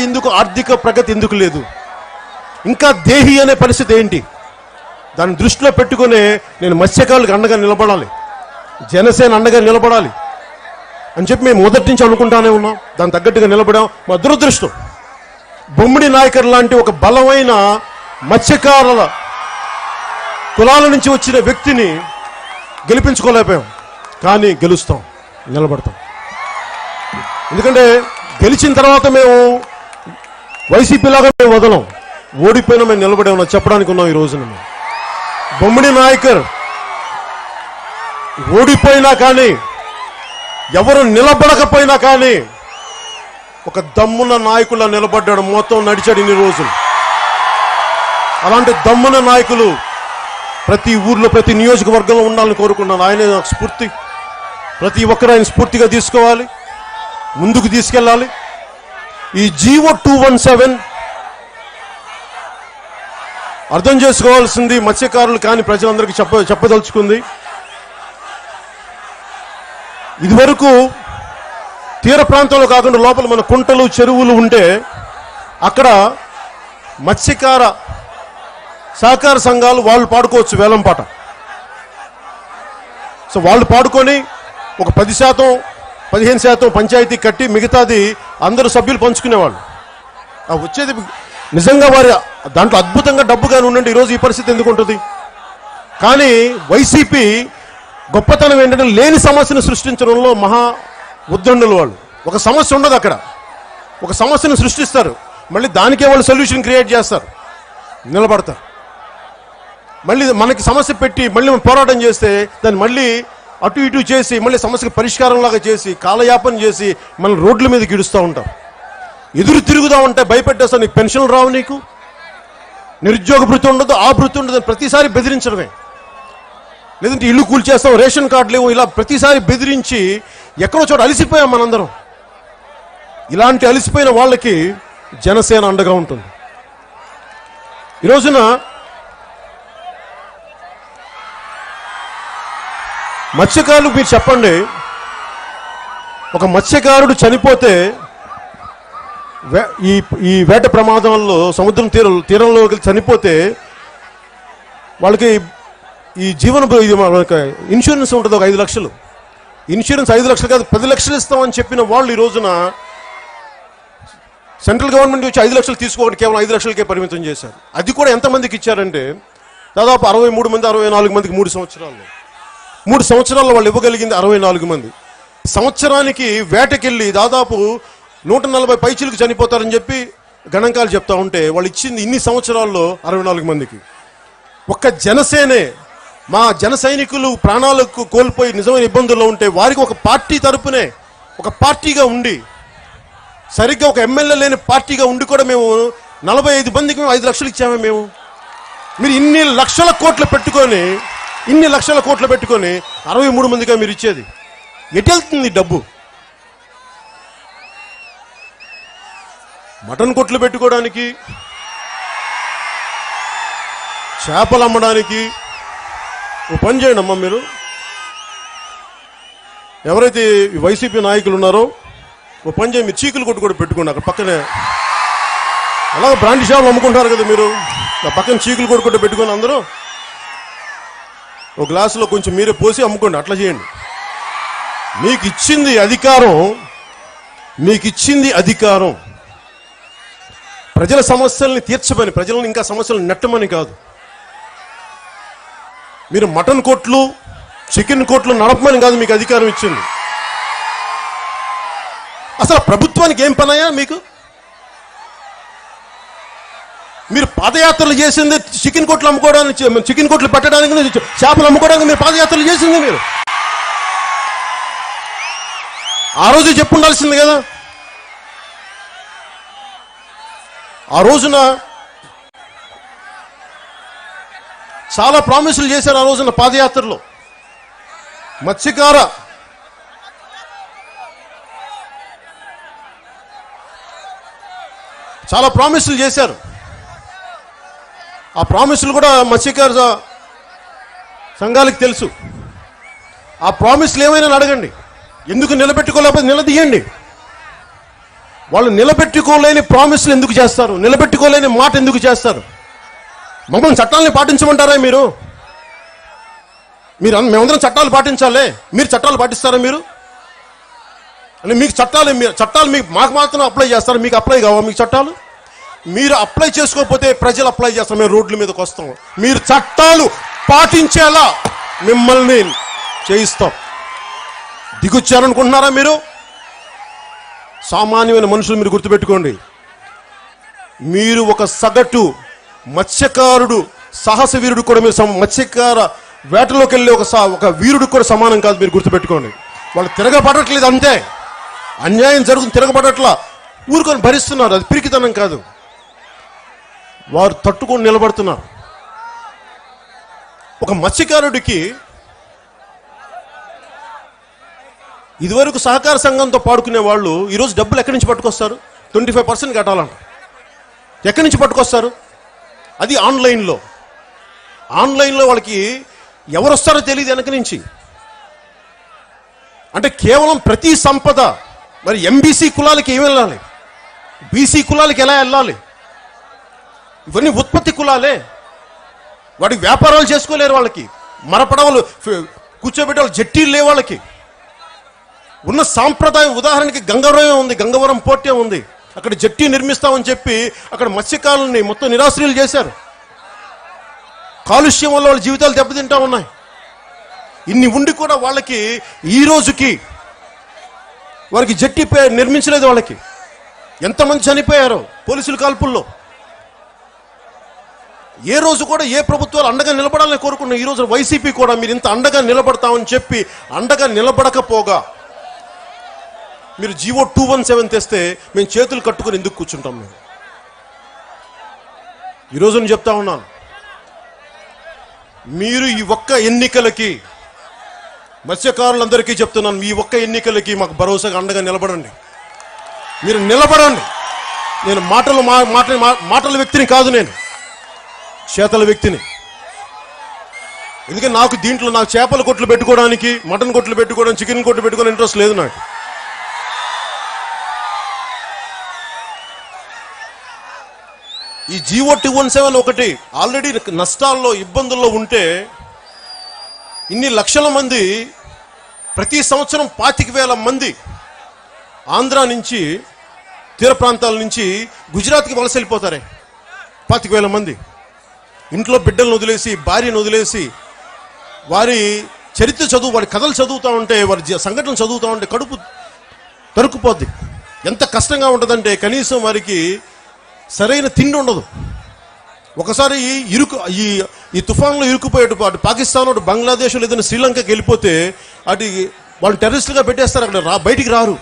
ఎందుకు ఆర్థిక ప్రగతి ఎందుకు లేదు? ఇంకా దేహి అనే పరిస్థితి ఏంటి? దాన్ని దృష్టిలో పెట్టుకునే నేను మత్స్యకారులకు అండగా నిలబడాలి, జనసేన అండగా నిలబడాలి అని చెప్పి మేము మొదటి నుంచి అనుకుంటానే ఉన్నాం. దాని తగ్గట్టుగా నిలబడాం. మా దురదృష్టం బొమ్మిడి నాయకర్ లాంటి ఒక బలమైన మత్స్యకారుల కులాల నుంచి వచ్చిన వ్యక్తిని గెలిపించుకోలేకపోయాం. కానీ గెలుస్తాం, నిలబడతాం. ఎందుకంటే గెలిచిన తర్వాత మేము వైసీపీలాగా మేము వదలం, ఓడిపోయినా మేము నిలబడే ఉన్నాం చెప్పడానికి ఉన్నాం. ఈ రోజున మేము బొమ్మిడి నాయకర్ ఓడిపోయినా కానీ, ఎవరు నిలబడకపోయినా కానీ ఒక దమ్మున నాయకుల నిలబడ్డాడు, మొత్తం నడిచాడు ఇన్ని రోజులు. అలాంటి దమ్మున నాయకులు ప్రతి ఊర్లో ప్రతి నియోజకవర్గంలో ఉండాలని కోరుకున్నాను. ఆయనే నాకు స్ఫూర్తి. ప్రతి ఒక్కరు ఆయన స్ఫూర్తిగా తీసుకోవాలి, ముందుకు తీసుకెళ్ళాలి. ఈ జీవో 217 అర్థం చేసుకోవాల్సింది మత్స్యకారులు కానీ ప్రజలందరికీ చెప్పదలుచుకుంది. ఇదివరకు తీర ప్రాంతంలో కాకుండా లోపల మన కుంటలు చెరువులు ఉంటే అక్కడ మత్స్యకార సహకార సంఘాలు వాళ్ళు పాడుకోవచ్చు వేలం పాట. సో వాళ్ళు పాడుకొని ఒక 10%, 15% పంచాయతీ కట్టి మిగతాది అందరూ సభ్యులు పంచుకునేవాళ్ళు. వచ్చేది నిజంగా వారి దాంట్లో అద్భుతంగా డబ్బుగానే ఉండండి. ఈరోజు ఈ పరిస్థితి ఎందుకు ఉంటుంది? కానీ వైసీపీ గొప్పతనం ఏంటంటే లేని సమస్యను సృష్టించడంలో మహా ఉద్దండులు వాళ్ళు. ఒక సమస్య ఉండదు అక్కడ, ఒక సమస్యను సృష్టిస్తారు, మళ్ళీ దానికే వాళ్ళు సొల్యూషన్ క్రియేట్ చేస్తారు, నిలబడతారు. మళ్ళీ మనకి సమస్య పెట్టి మళ్ళీ పోరాటం చేస్తే దాన్ని మళ్ళీ అటు ఇటు చేసి మళ్ళీ సమస్యకు పరిష్కారంలాగా చేసి కాలయాపన చేసి మన రోడ్ల మీద గిడుస్తూ ఉంటాం. ఎదురు తిరుగుదా ఉంటే భయపెట్టేస్తా, నీకు పెన్షన్లు రావు, నీకు నిరుద్యోగ భృతి ఉండదు, ఆ భృతి ఉండదు, ప్రతిసారి బెదిరించడమే. లేదంటే ఇల్లు కూల్చేస్తాం, రేషన్ కార్డు లేవు, ఇలా ప్రతిసారి బెదిరించి ఎక్కడో చోట అలసిపోయాం మనందరం. ఇలాంటి అలసిపోయిన వాళ్ళకి జనసేన అండగా ఉంటుంది. ఈ రోజున మత్స్యకారులు మీరు చెప్పండి, ఒక మత్స్యకారుడు చనిపోతే ఈ వేట ప్రమాదంలో సముద్రం తీరంలోకి చనిపోతే వాళ్ళకి ఈ జీవన ఇన్సూరెన్స్ ఉంటుంది, ఒక 5 లక్షలు ఇన్సూరెన్స్. 5 లక్షలు కాదు 10 లక్షలు ఇస్తామని చెప్పిన వాళ్ళు ఈ రోజున సెంట్రల్ గవర్నమెంట్ వచ్చి 5 లక్షలు తీసుకోవడం కేవలం 5 లక్షలకే పరిమితం చేశారు. అది కూడా ఎంతమందికి ఇచ్చారంటే దాదాపు 63 మంది 64 మందికి 3 సంవత్సరాల్లో వాళ్ళు ఇవ్వగలిగింది 64 మంది. సంవత్సరానికి వేటకెళ్ళి దాదాపు 140 పైచీలకు చనిపోతారని చెప్పి గణాంకాలు చెప్తా ఉంటే వాళ్ళు ఇచ్చింది ఇన్ని సంవత్సరాల్లో 64 మందికి. ఒక్క జనసేనే మా జన సైనికులు ప్రాణాలకు కోల్పోయి నిజమైన ఇబ్బందుల్లో ఉంటే వారికి ఒక పార్టీ తరపునే ఒక పార్టీగా ఉండి, సరిగ్గా ఒక ఎమ్మెల్యే లేని పార్టీగా ఉండి కూడా మేము 45 మందికి మేము 5 లక్షలు ఇచ్చామే. మేము మీరు ఇన్ని లక్షల కోట్లు పెట్టుకొని 63 మందిగా మీరు ఇచ్చేది ఎటు వెళ్తుంది డబ్బు? మటన్ కొట్లు పెట్టుకోవడానికి, చేపలు అమ్మడానికి. ఓ పని చేయండి అమ్మా, మీరు ఎవరైతే వైసీపీ నాయకులు ఉన్నారో ఓ పని చేయండి, మీరు చీకులు కొట్టు కూడా పెట్టుకోండి. అక్కడ పక్కనే అలాగే బ్రాండ్ షాపులు అమ్ముకుంటారు కదా, మీరు ఆ పక్కన చీకులు కొట్టుకుంటూ పెట్టుకొని అందరూ ఒక గ్లాసులో కొంచెం మీరే పోసి అమ్ముకోండి. అట్లా చేయండి. మీకు ఇచ్చింది అధికారం ప్రజల సమస్యల్ని తీర్చమని, ప్రజలను ఇంకా సమస్యలు నెట్టమని కాదు. మీరు మటన్ కోట్లు చికెన్ కోట్లు నడపమని కాదు మీకు అధికారం ఇచ్చింది. అసలు ప్రభుత్వానికి ఏం పనయ్యా మీకు? మీరు పాదయాత్రలు చేసింది చికెన్ కోట్లు అమ్ముకోవడానికి, చికెన్ కోట్లు పెట్టడానికి, చేపలు అమ్ముకోవడానికి మీరు పాదయాత్రలు చేసింది. మీరు ఆ రోజు చెప్పుండాల్సింది కదా. ఆ రోజున చాలా ప్రామిసులు చేశారు. ఆ రోజున పాదయాత్రలో మత్స్యకార చాలా ప్రామిసులు చేశారు. ఆ ప్రామిసులు కూడా మత్స్యకార సంఘాలకు తెలుసు. ఆ ప్రామిసులు ఏమైనా అడగండి, ఎందుకు నిలబెట్టుకోలేకపోతే నిలదీయండి. వాళ్ళు నిలబెట్టుకోలేని ప్రామిస్లు ఎందుకు చేస్తారు? నిలబెట్టుకోలేని మాట ఎందుకు చేస్తారు? మమ్మల్ని చట్టాలని పాటించమంటారా మీరు? మేమందరం చట్టాలు పాటించాలి, మీరు చట్టాలు పాటిస్తారా? మీరు అంటే మీకు చట్టాలు మీకు మాకు మాత్రం అప్లై చేస్తారు, మీకు అప్లై కావా మీకు చట్టాలు? మీరు అప్లై చేసుకోకపోతే ప్రజలు అప్లై చేస్తారు, మేము రోడ్ల మీదకి వస్తాం. మీరు చట్టాలు పాటించేలా మిమ్మల్ని చేయిస్తాం. దిగుచ్చారనుకుంటున్నారా మీరు? సామాన్యమైన మనుషులు మీరు గుర్తుపెట్టుకోండి. మీరు ఒక సగటు మత్స్యకారుడు, సాహస వీరుడు కూడా మీరు మత్స్యకార వేటలోకి వెళ్ళే ఒక వీరుడు కూడా సమానం కాదు, మీరు గుర్తుపెట్టుకోండి. వాళ్ళు తిరగబడట్లేదు అంతే, అన్యాయం జరుగుతుంది, తిరగబడట్లా, ఊరుకొని భరిస్తున్నారు. అది పిరికితనం కాదు, వారు తట్టుకొని నిలబడుతున్నారు. ఒక మత్స్యకారుడికి ఇదివరకు సహకార సంఘంతో పాడుకునే వాళ్ళు ఈరోజు డబ్బులు ఎక్కడి నుంచి పట్టుకొస్తారు? 25% కట్టాలంట. ఎక్కడి నుంచి పట్టుకొస్తారు? అది ఆన్లైన్లో వాళ్ళకి ఎవరు వస్తారో తెలియదు వెనక నుంచి. అంటే కేవలం ప్రతి సంపద మరి ఎంబీసీ కులాలకి ఏమి వెళ్ళాలి, బీసీ కులాలకి ఎలా వెళ్ళాలి? ఇవన్నీ ఉత్పత్తి కులాలే, వాడికి వ్యాపారాలు చేసుకోలేరు. వాళ్ళకి మరపడవలు కూర్చోబెట్టే వాళ్ళు జట్టీలు లేవు. వాళ్ళకి ఉన్న సాంప్రదాయం, ఉదాహరణకి గంగవరం ఉంది, గంగవరం పోర్టే ఉంది, అక్కడ జట్టి నిర్మిస్తామని చెప్పి అక్కడ మత్స్యకారుల్ని మొత్తం నిరాశ్రయులు చేశారు. కాలుష్యం వల్ల వాళ్ళ జీవితాలు దెబ్బతింటా ఉన్నాయి. ఇన్ని ఉండి కూడా వాళ్ళకి ఈ రోజుకి వారికి జట్టి నిర్మించలేదు. వాళ్ళకి ఎంతమంది చనిపోయారో పోలీసుల కాల్పుల్లో. ఏ రోజు కూడా ఏ ప్రభుత్వాలు అండగా నిలబడాలని కోరుకున్న ఈ రోజు వైసీపీ కూడా మీరు ఇంత అండగా నిలబడతామని చెప్పి అండగా నిలబడకపోగా మీరు జీవో 217 తెస్తే మేము చేతులు కట్టుకుని ఎందుకు కూర్చుంటాం? మేము ఈరోజు నేను చెప్తా ఉన్నాను, మీరు ఈ ఒక్క ఎన్నికలకి, మత్స్యకారులందరికీ చెప్తున్నాను, ఈ ఒక్క ఎన్నికలకి మాకు భరోసాగా అండగా నిలబడండి. మీరు నిలబడండి. నేను మాటల వ్యక్తిని కాదు, నేను చేతల వ్యక్తిని. ఎందుకంటే నాకు దీంట్లో నాకు చేపల కొట్లు పెట్టుకోవడానికి, మటన్ కొట్లు పెట్టుకోవడానికి, చికెన్ కొట్లు పెట్టుకోవడానికి ఇంట్రెస్ట్ లేదు నాకు. ఈ జీవో 217 ఒకటి ఆల్రెడీ నష్టాల్లో, ఇబ్బందుల్లో ఉంటే ఇన్ని లక్షల మంది, ప్రతి సంవత్సరం 25,000 మంది ఆంధ్ర నుంచి, తీర ప్రాంతాల నుంచి గుజరాత్కి వలస వెళ్ళిపోతారే. 25,000 మంది ఇంట్లో బిడ్డలను వదిలేసి, భార్యను వదిలేసి, వారి చరిత్ర చదువు, వారి కథలు చదువుతూ ఉంటే, వారి సంఘటనలు చదువుతూ ఉంటే కడుపు తరుక్కుపోద్ది. ఎంత కష్టంగా ఉంటుందంటే కనీసం వారికి సరైన తిండి ఉండదు. ఒకసారి ఈ తుఫాన్లో ఇరుక్కుపోయేటప్పుడు అటు పాకిస్తాన్, అటు బంగ్లాదేశ్, లేదంటే శ్రీలంకకి వెళ్ళిపోతే అటు వాళ్ళు టెర్రరిస్టులుగా పెట్టేస్తారు, అక్కడ బయటికి రారు.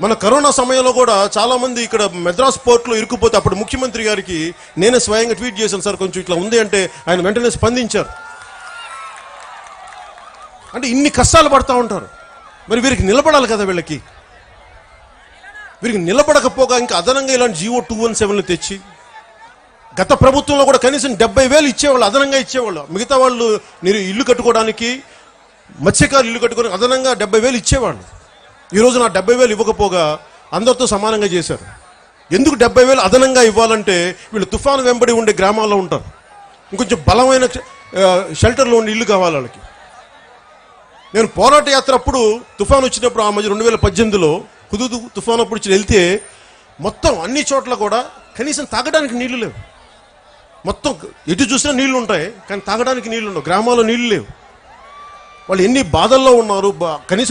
మన కరోనా సమయంలో కూడా చాలామంది ఇక్కడ మెద్రాస్ పోర్ట్లో ఇరుక్కుపోతే అప్పుడు ముఖ్యమంత్రి గారికి నేనే స్వయంగా ట్వీట్ చేశాను, సార్ కొంచెం ఇట్లా ఉంది అంటే ఆయన వెంటనే స్పందించారు. అంటే ఇన్ని కష్టాలు పడుతూ ఉంటారు. మరి వీరికి నిలబడాలి కదా, వీరికి నిలబడకపోగా ఇంకా అదనంగా ఇలాంటి జీవో 217 తెచ్చి, గత ప్రభుత్వంలో కూడా కనీసం 70,000 ఇచ్చేవాళ్ళు, అదనంగా ఇచ్చేవాళ్ళు. మిగతా వాళ్ళు ఇల్లు కట్టుకోవడానికి, మత్స్యకారులు ఇల్లు కట్టుకోవడానికి అదనంగా 70,000 ఇచ్చేవాళ్ళు. ఈరోజు నా 70,000 ఇవ్వకపోగా అందరితో సమానంగా చేశారు. ఎందుకు 70,000 అదనంగా ఇవ్వాలంటే వీళ్ళు తుఫాను వెంబడి ఉండే గ్రామాల్లో ఉంటారు, ఇంకొంచెం బలమైన షెల్టర్లో ఉండే ఇల్లు కావాలి వాళ్ళకి. నేను పోరాట యాత్ర అప్పుడు తుఫాను వచ్చినప్పుడు ఆ మధ్య 2018లో హుదూద్ తుఫాను అప్పుడు వెళ్తే మొత్తం అన్ని చోట్ల కూడా కనీసం తాగడానికి నీళ్లు లేవు. మొత్తం ఎటు చూసినా నీళ్లు ఉంటాయి, కానీ తాగడానికి నీళ్లు ఉండవు. గ్రామాల్లో నీళ్లు లేవు. వాళ్ళు ఎన్ని బాధల్లో ఉన్నారు. కనీసం